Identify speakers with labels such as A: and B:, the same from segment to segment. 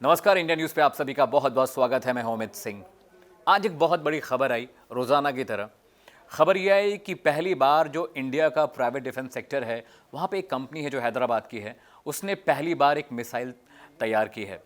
A: नमस्कार, India news पे आप सभी का बहुत बहुत स्वागत है। मैं हूं अमित सिंह। आज एक बहुत बड़ी खबर आई रोज़ाना की तरह। खबर यह आई कि पहली बार जो इंडिया का प्राइवेट डिफेंस सेक्टर है, वहाँ पे एक कंपनी है जो हैदराबाद की है, उसने पहली बार एक मिसाइल तैयार की है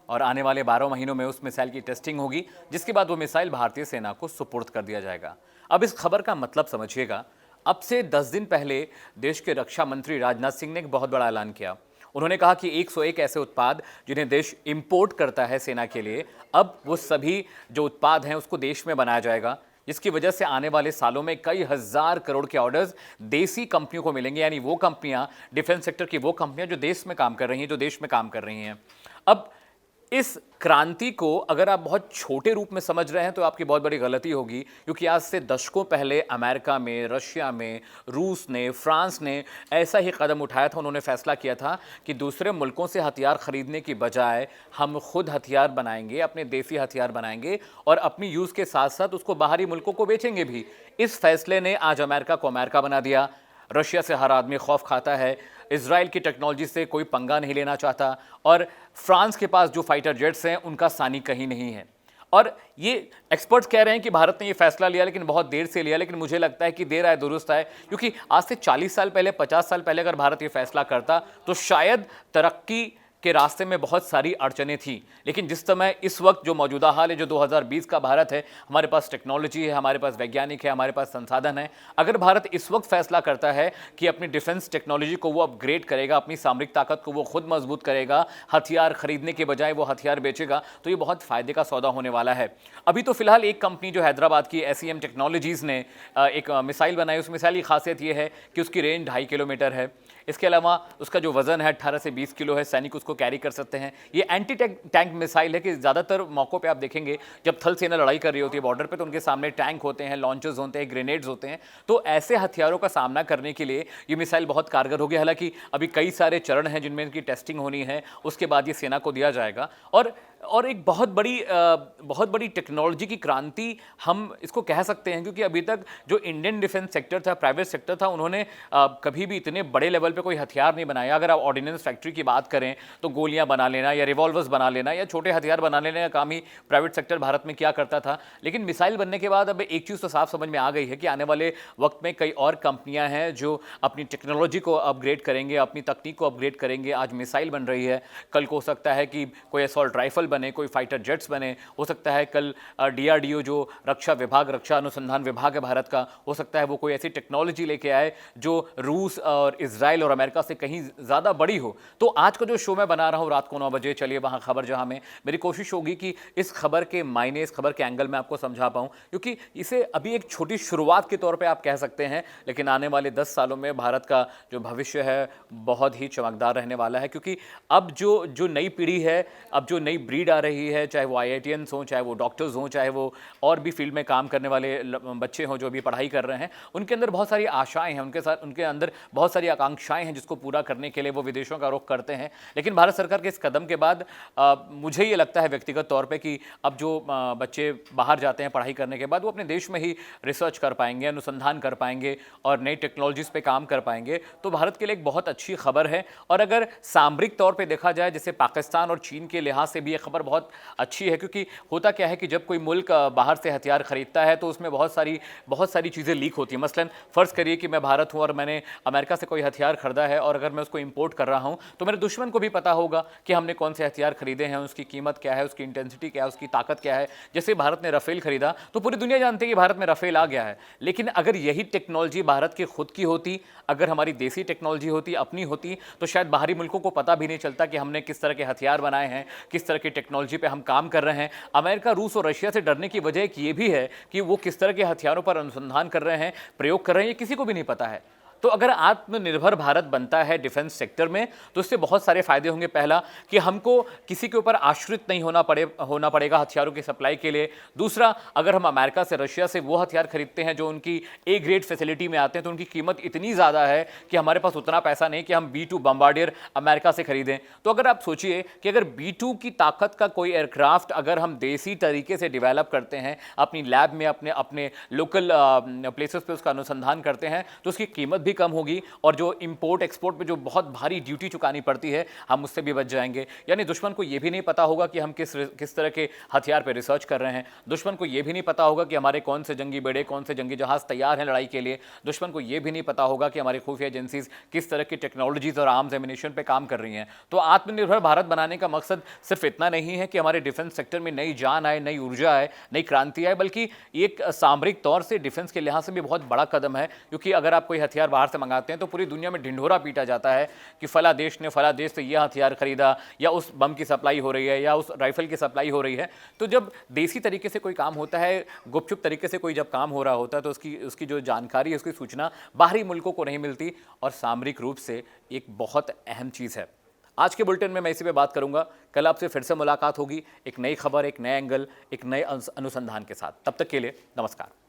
A: और आने वाले 12 महीनों में उस मिसाइल की टेस्टिंग होगी, जिसके बाद वो मिसाइल भारतीय सेना को सुपुर्द कर दिया जाएगा। अब इस खबर का मतलब समझिएगा। अब से 10 दिन पहले देश के रक्षा मंत्री राजनाथ सिंह ने एक बहुत बड़ा ऐलान किया। उन्होंने कहा कि 101 ऐसे उत्पाद जिन्हें देश इंपोर्ट करता है सेना के लिए, अब वो सभी जो उत्पाद हैं उसको देश में बनाया जाएगा, जिसकी वजह से आने वाले सालों में कई हजार करोड़ के ऑर्डर्स देसी कंपनियों को मिलेंगे। यानी वो कंपनियां, डिफेंस सेक्टर की वो कंपनियां जो देश में काम कर रही हैं, जो देश में काम कर रही हैं। अब इस क्रांति को अगर आप बहुत छोटे रूप में समझ रहे हैं तो आपकी बहुत बड़ी गलती होगी, क्योंकि आज से दशकों पहले अमेरिका में, रशिया में, रूस ने, फ्रांस ने ऐसा ही कदम उठाया था। उन्होंने फैसला किया था कि दूसरे मुल्कों से हथियार खरीदने की बजाय हम खुद हथियार बनाएंगे, अपने देसी हथियार बनाएंगे और अपनी यूज़ के साथ साथ उसको बाहरी मुल्कों को बेचेंगे भी। इस फैसले ने आज अमेरिका को अमेरिका बना दिया। रशिया से हर आदमी खौफ खाता है, इजराइल की टेक्नोलॉजी से कोई पंगा नहीं लेना चाहता और फ्रांस के पास जो फाइटर जेट्स हैं उनका सानी कहीं नहीं है। और ये एक्सपर्ट्स कह रहे हैं कि भारत ने ये फैसला लिया लेकिन बहुत देर से लिया, लेकिन मुझे लगता है कि देर आए दुरुस्त आए, क्योंकि आज से 40 साल पहले, 50 साल पहले अगर भारत ये फैसला करता तो शायद तरक्की के रास्ते में बहुत सारी अड़चनें थी। लेकिन जिस समय इस वक्त जो मौजूदा हाल है, जो 2020 का भारत है, हमारे पास टेक्नोलॉजी है, हमारे पास वैज्ञानिक है, हमारे पास संसाधन है। अगर भारत इस वक्त फैसला करता है कि अपनी डिफेंस टेक्नोलॉजी को वो अपग्रेड करेगा, अपनी सामरिक ताकत को वो खुद मजबूत करेगा, हथियार खरीदने के बजाय वो हथियार बेचेगा, तो ये बहुत फायदे का सौदा होने वाला है। अभी तो फिलहाल एक कंपनी जो हैदराबाद की SEM टेक्नोलॉजीज़ ने एक मिसाइल बनाई। उस मिसाइल की खासियत ये है कि उसकी रेंज 2.5 किलोमीटर है। इसके अलावा उसका जो वजन है 18 से 20 किलो है, सैनिक उसको कैरी कर सकते हैं। ये एंटी टैंक मिसाइल है कि ज़्यादातर मौक़ों पे आप देखेंगे जब थल सेना लड़ाई कर रही होती है बॉर्डर पे, तो उनके सामने टैंक होते हैं, लॉन्चर्स होते हैं, ग्रेनेड्स होते हैं। तो ऐसे हथियारों का सामना करने के लिए ये मिसाइल बहुत कारगर होगी। हालांकि अभी कई सारे चरण हैं जिनमें इनकी टेस्टिंग होनी है, उसके बाद ये सेना को दिया जाएगा। और एक बहुत बड़ी टेक्नोलॉजी की क्रांति हम इसको कह सकते हैं, क्योंकि अभी तक जो इंडियन डिफेंस सेक्टर था, प्राइवेट सेक्टर था, उन्होंने कभी भी इतने बड़े लेवल पे कोई हथियार नहीं बनाया। अगर आप ऑर्डिनेंस फैक्ट्री की बात करें तो गोलियां बना लेना या रिवॉल्वर्स बना लेना या छोटे हथियार बना लेने का काम ही प्राइवेट सेक्टर भारत में किया करता था। लेकिन मिसाइल बनने के बाद अब एक चीज़ तो साफ समझ में आ गई है कि आने वाले वक्त में कई और कंपनियां हैं जो अपनी टेक्नोलॉजी को अपग्रेड करेंगे, अपनी तकनीक को अपग्रेड करेंगे। आज मिसाइल बन रही है, कल को हो सकता है कि कोई असॉल्ट राइफल बने, कोई फाइटर जेट्स बने, हो सकता है कल DRDO जो रक्षा विभाग, रक्षा अनुसंधान विभाग है भारत का, हो सकता है वो कोई ऐसी टेक्नोलॉजी लेके आए जो रूस और इजराइल और अमेरिका से कहीं ज़्यादा बड़ी हो। तो आज का जो शो मैं बना रहा हूँ रात को 9 बजे, चलिए वहाँ खबर जहाँ में, मेरी कोशिश होगी कि इस खबर के मायने, इस खबर के एंगल में आपको समझा पाऊँ, क्योंकि इसे अभी एक छोटी शुरुआत के तौर पर आप कह सकते हैं, लेकिन आने वाले 10 सालों में भारत का जो भविष्य है बहुत ही चमकदार रहने वाला है। क्योंकि अब जो नई पीढ़ी है, अब जो नई ब्रीड आ रही है, चाहे वो IITians हों, चाहे वो डॉक्टर्स हों, चाहे वो और भी फील्ड में काम करने वाले बच्चे हों जो अभी पढ़ाई कर रहे हैं, उनके अंदर बहुत सारी आशाएं हैं, उनके अंदर बहुत सारी आकांक्षाएं हैं जिसको पूरा करने के लिए वो विदेशों का रुख करते हैं। लेकिन भारत सरकार के इस कदम के बाद मुझे ये लगता है व्यक्तिगत तौर पे कि अब जो बच्चे बाहर जाते हैं पढ़ाई करने के बाद, वो अपने देश में ही रिसर्च कर पाएंगे, अनुसंधान कर पाएंगे और नई टेक्नोलॉजीज़ पे काम कर पाएंगे। तो भारत के लिए एक बहुत अच्छी खबर है। और अगर सामरिक तौर पर देखा जाए, जैसे पाकिस्तान और चीन के लिहाज से भी ये खबर बहुत अच्छी है, क्योंकि होता क्या है कि जब कोई मुल्क बाहर से हथियार खरीदता है तो उसमें बहुत सारी चीज़ें लीक होती हैं। मसलन फ़र्ज़ करिए कि मैं भारत हूँ और मैंने अमेरिका से कोई हथियार खरीदा है और अगर मैं उसको इंपोर्ट कर रहा हूँ तो मेरे दुश्मन को भी पता होगा कि हमने कौन से हथियार खरीदे हैं, उसकी कीमत क्या है, उसकी इंटेंसिटी क्या है, उसकी ताकत क्या है। जैसे भारत ने राफेल खरीदा तो पूरी दुनिया जानती है कि भारत में राफेल आ गया है। लेकिन अगर यही टेक्नोलॉजी भारत की खुद की होती, अगर हमारी देसी टेक्नोलॉजी होती, अपनी होती, तो शायद बाहरी मुल्कों को पता भी नहीं चलता कि हमने किस तरह के हथियार बनाए हैं, किस तरह की टेक्नोलॉजी पे हम काम कर रहे हैं। अमेरिका, रूस और रशिया से डरने की वजह एक ये भी है कि वो किस तरह के हथियारों पर अनुसंधान कर रहे हैं, प्रयोग कर रहे हैं, ये किसी को भी नहीं पता है। तो अगर आत्मनिर्भर भारत बनता है डिफेंस सेक्टर में तो इससे बहुत सारे फायदे होंगे। पहला कि हमको किसी के ऊपर आश्रित नहीं होना पड़ेगा हथियारों की सप्लाई के लिए। दूसरा, अगर हम अमेरिका से, रशिया से वो हथियार खरीदते हैं जो उनकी A ग्रेड फैसिलिटी में आते हैं तो उनकी कीमत इतनी ज़्यादा है कि हमारे पास उतना पैसा नहीं कि हम B2 बम्बार्डियर अमेरिका से खरीदें। तो अगर आप सोचिए कि अगर B2 की ताकत का कोई एयरक्राफ्ट अगर हम देसी तरीके से डिवेलप करते हैं, अपनी लैब में अपने लोकल प्लेसेस पे उसका अनुसंधान करते हैं, तो उसकी कीमत भी भी कम होगी और जो इंपोर्ट एक्सपोर्ट पे जो बहुत भारी ड्यूटी चुकानी पड़ती है हम उससे भी बच जाएंगे। यानी दुश्मन को ये भी नहीं पता होगा कि हम किस तरह के हथियार पे रिसर्च कर रहे हैं। दुश्मन को ये भी नहीं पता होगा कि हमारे कौन से जंगी बेड़े, कौन से जंगी जहाज तैयार हैं लड़ाई के लिए। दुश्मन को ये भी नहीं पता होगा कि हमारी खुफिया एजेंसीज किस तरह की टेक्नोलॉजीज और आर्म्स एमिनेशन पे काम कर रही हैं। तो आत्मनिर्भर भारत बनाने का मकसद सिर्फ इतना नहीं है कि हमारे डिफेंस सेक्टर में नई जान आए, नई ऊर्जा आए, नई क्रांति आए, बल्कि एक सामरिक तौर से डिफेंस के लिहाज से भी बहुत बड़ा कदम है। क्योंकि अगर आप कोई हथियार बाहर से मंगाते हैं तो पूरी दुनिया में ढिंढोरा पीटा जाता है कि फला देश ने फला देश से यह हथियार खरीदा, या उस बम की सप्लाई हो रही है, या उस राइफल की सप्लाई हो रही है। तो जब देसी तरीके से कोई काम होता है, गुपचुप तरीके से कोई जब काम हो रहा होता है, तो उसकी जो जानकारी है, उसकी सूचना बाहरी मुल्कों को नहीं मिलती, और सामरिक रूप से एक बहुत अहम चीज़ है। आज के बुलेटिन में मैं इसी पे बात करूंगा। कल आपसे फिर से मुलाकात होगी एक नई खबर, एक नए एंगल, एक नए अनुसंधान के साथ। तब तक के लिए नमस्कार।